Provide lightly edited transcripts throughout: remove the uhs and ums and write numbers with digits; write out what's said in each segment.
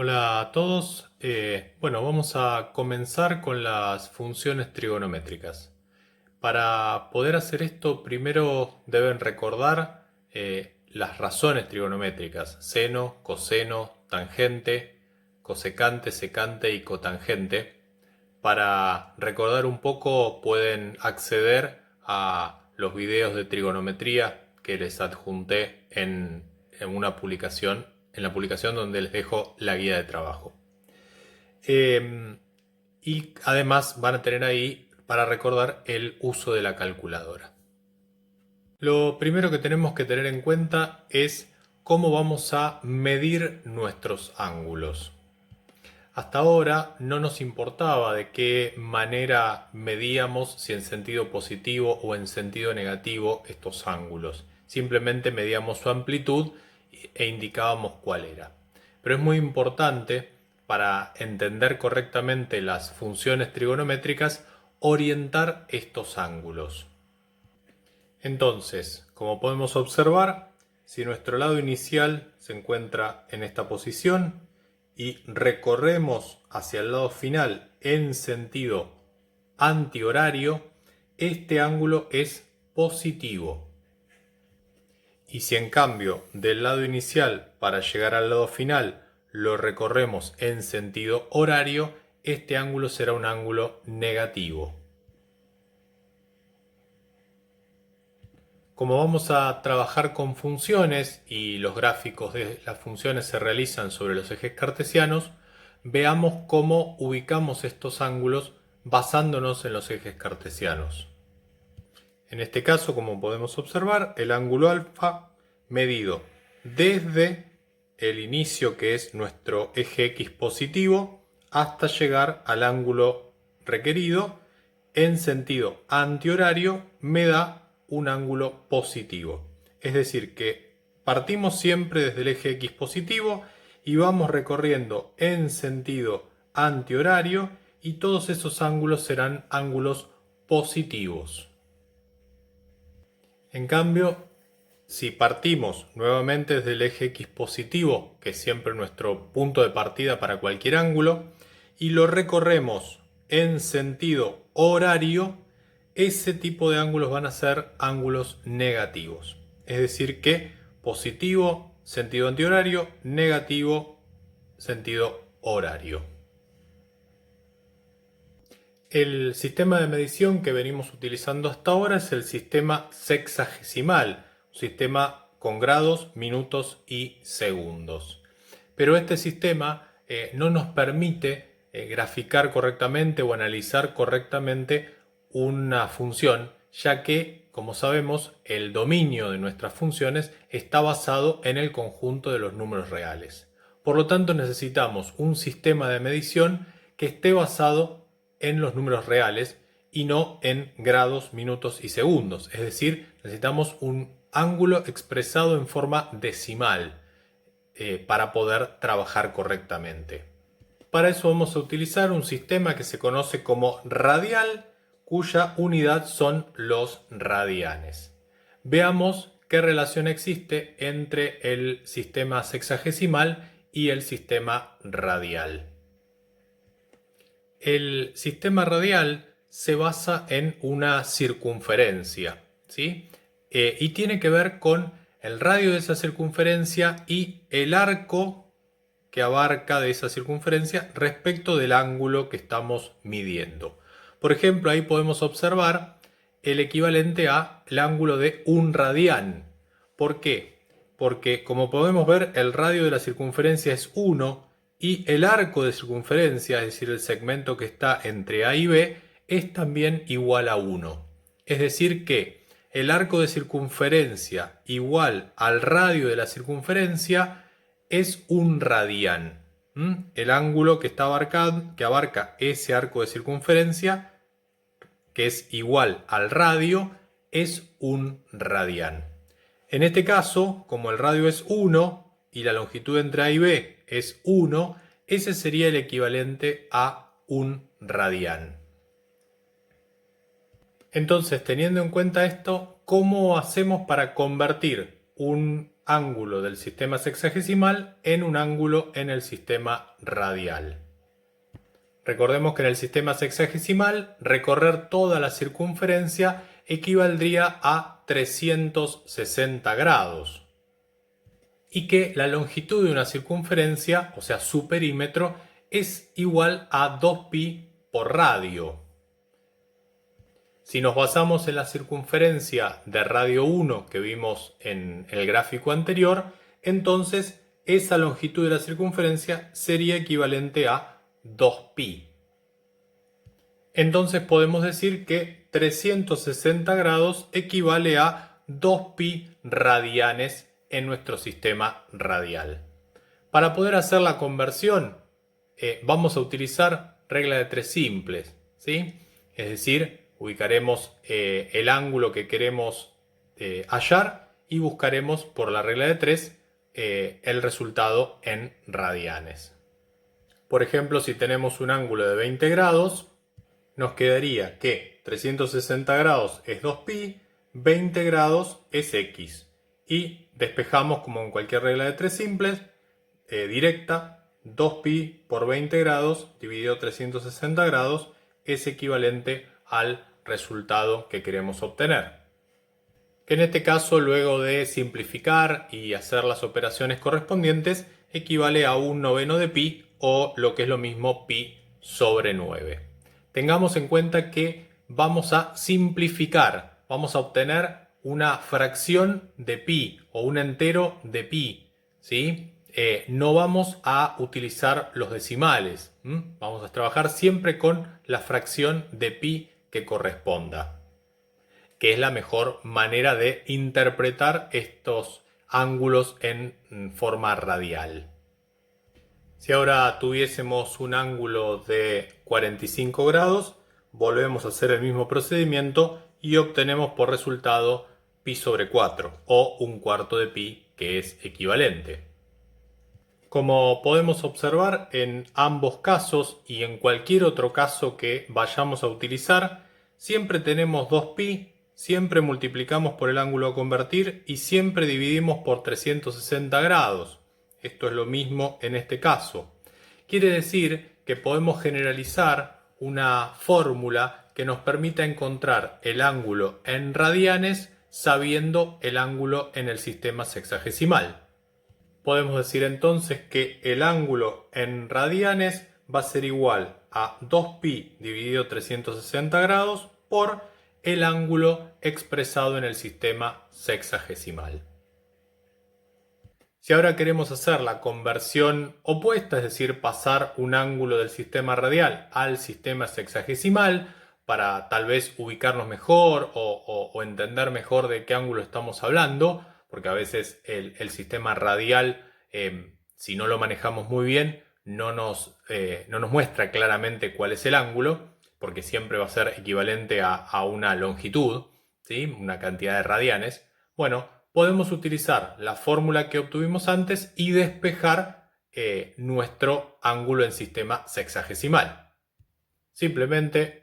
Hola a todos. Bueno, vamos a comenzar con las funciones trigonométricas. Para poder hacer esto, primero deben recordar las razones trigonométricas: seno, coseno, tangente, cosecante, secante y cotangente. Para recordar un poco, pueden acceder a los videos de trigonometría que les adjunté en una publicación, en la publicación donde les dejo la guía de trabajo. Y además van a tener ahí para recordar el uso de la calculadora. Lo primero que tenemos que tener en cuenta es cómo vamos a medir nuestros ángulos. Hasta ahora no nos importaba de qué manera medíamos, si en sentido positivo o en sentido negativo, estos ángulos. Simplemente medíamos su amplitud e indicábamos cuál era. Pero es muy importante, para entender correctamente las funciones trigonométricas, orientar estos ángulos. Entonces, como podemos observar, si nuestro lado inicial se encuentra en esta posición y recorremos hacia el lado final en sentido antihorario, este ángulo es positivo. Y si en cambio del lado inicial para llegar al lado final lo recorremos en sentido horario, este ángulo será un ángulo negativo. Como vamos a trabajar con funciones y los gráficos de las funciones se realizan sobre los ejes cartesianos, veamos cómo ubicamos estos ángulos basándonos en los ejes cartesianos. En este caso, como podemos observar, el ángulo alfa medido desde el inicio, que es nuestro eje X positivo, hasta llegar al ángulo requerido en sentido antihorario, me da un ángulo positivo. Es decir, que partimos siempre desde el eje X positivo y vamos recorriendo en sentido antihorario, y todos esos ángulos serán ángulos positivos. En cambio, si partimos nuevamente desde el eje X positivo, que es siempre nuestro punto de partida para cualquier ángulo, y lo recorremos en sentido horario, ese tipo de ángulos van a ser ángulos negativos. Es decir que positivo, sentido antihorario; negativo, sentido horario. El sistema de medición que venimos utilizando hasta ahora es el sistema sexagesimal, un sistema con grados, minutos y segundos. Pero este sistema no nos permite graficar correctamente o analizar correctamente una función, ya que, como sabemos, el dominio de nuestras funciones está basado en el conjunto de los números reales. Por lo tanto, necesitamos un sistema de medición que esté basado en los números reales y no en grados, minutos y segundos. Es decir, necesitamos un ángulo expresado en forma decimal para poder trabajar correctamente. Para eso vamos a utilizar un sistema que se conoce como radial, cuya unidad son los radianes. Veamos qué relación existe entre el sistema sexagesimal y el sistema radial. El sistema radial se basa en una circunferencia, ¿sí? Y tiene que ver con el radio de esa circunferencia y el arco que abarca de esa circunferencia respecto del ángulo que estamos midiendo. Por ejemplo, ahí podemos observar el equivalente al ángulo de un radián. ¿Por qué? Porque, como podemos ver, el radio de la circunferencia es 1 y el arco de circunferencia, es decir, el segmento que está entre A y B, es también igual a 1. Es decir que el arco de circunferencia igual al radio de la circunferencia es un radián. El ángulo que abarca ese arco de circunferencia, que es igual al radio, es un radián. En este caso, como el radio es 1 y la longitud entre A y B es 1, ese sería el equivalente a un radián. Entonces, teniendo en cuenta esto, ¿cómo hacemos para convertir un ángulo del sistema sexagesimal en un ángulo en el sistema radial. Recordemos que en el sistema sexagesimal recorrer toda la circunferencia equivaldría a 360 grados y que la longitud de una circunferencia, o sea su perímetro, es igual a 2pi por radio. Si nos basamos en la circunferencia de radio 1 que vimos en el gráfico anterior, entonces esa longitud de la circunferencia sería equivalente a 2pi. Entonces podemos decir que 360 grados equivale a 2pi radianes en nuestro sistema radial. Para poder hacer la conversión, vamos a utilizar regla de 3 simples, ¿sí? Es decir, ubicaremos el ángulo que queremos hallar y buscaremos por la regla de 3 el resultado en radianes. Por ejemplo, si tenemos un ángulo de 20 grados, nos quedaría que 360 grados es 2pi, 20 grados es x. Y despejamos como en cualquier regla de 3 simples, directa, 2pi por 20 grados dividido 360 grados es equivalente al resultado que queremos obtener. Que en este caso, luego de simplificar y hacer las operaciones correspondientes, equivale a 1/9 de pi o lo que es lo mismo pi sobre 9. Tengamos en cuenta que vamos a simplificar, vamos a obtener una fracción de pi o un entero de pi, ¿sí? No vamos a utilizar los decimales, vamos a trabajar siempre con la fracción de pi que corresponda, que es la mejor manera de interpretar estos ángulos en forma radial. Si ahora tuviésemos un ángulo de 45 grados, volvemos a hacer el mismo procedimiento y obtenemos por resultado pi sobre 4 o 1/4 de pi, que es equivalente. Como podemos observar, en ambos casos y en cualquier otro caso que vayamos a utilizar, siempre tenemos 2pi, siempre multiplicamos por el ángulo a convertir y siempre dividimos por 360 grados. Esto es lo mismo en este caso. Quiere decir que podemos generalizar una fórmula que nos permita encontrar el ángulo en radianes sabiendo el ángulo en el sistema sexagesimal. Podemos decir entonces que el ángulo en radianes va a ser igual a 2pi dividido 360 grados por el ángulo expresado en el sistema sexagesimal. Si ahora queremos hacer la conversión opuesta, es decir, pasar un ángulo del sistema radial al sistema sexagesimal, para tal vez ubicarnos mejor o entender mejor de qué ángulo estamos hablando, porque a veces el sistema radial, si no lo manejamos muy bien, no nos muestra claramente cuál es el ángulo, porque siempre va a ser equivalente a una longitud, ¿sí? Una cantidad de radianes. Bueno, podemos utilizar la fórmula que obtuvimos antes y despejar nuestro ángulo en sistema sexagesimal. Simplemente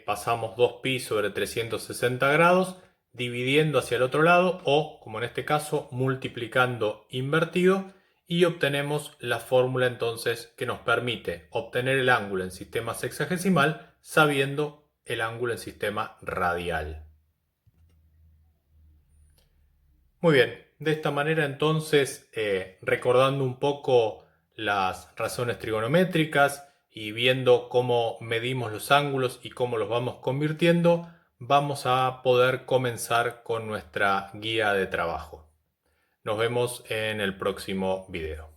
pasamos 2pi sobre 360 grados dividiendo hacia el otro lado o, como en este caso, multiplicando invertido y obtenemos la fórmula entonces que nos permite obtener el ángulo en sistema sexagesimal sabiendo el ángulo en sistema radial. Muy bien, de esta manera entonces, recordando un poco las razones trigonométricas y viendo cómo medimos los ángulos y cómo los vamos convirtiendo, vamos a poder comenzar con nuestra guía de trabajo. Nos vemos en el próximo video.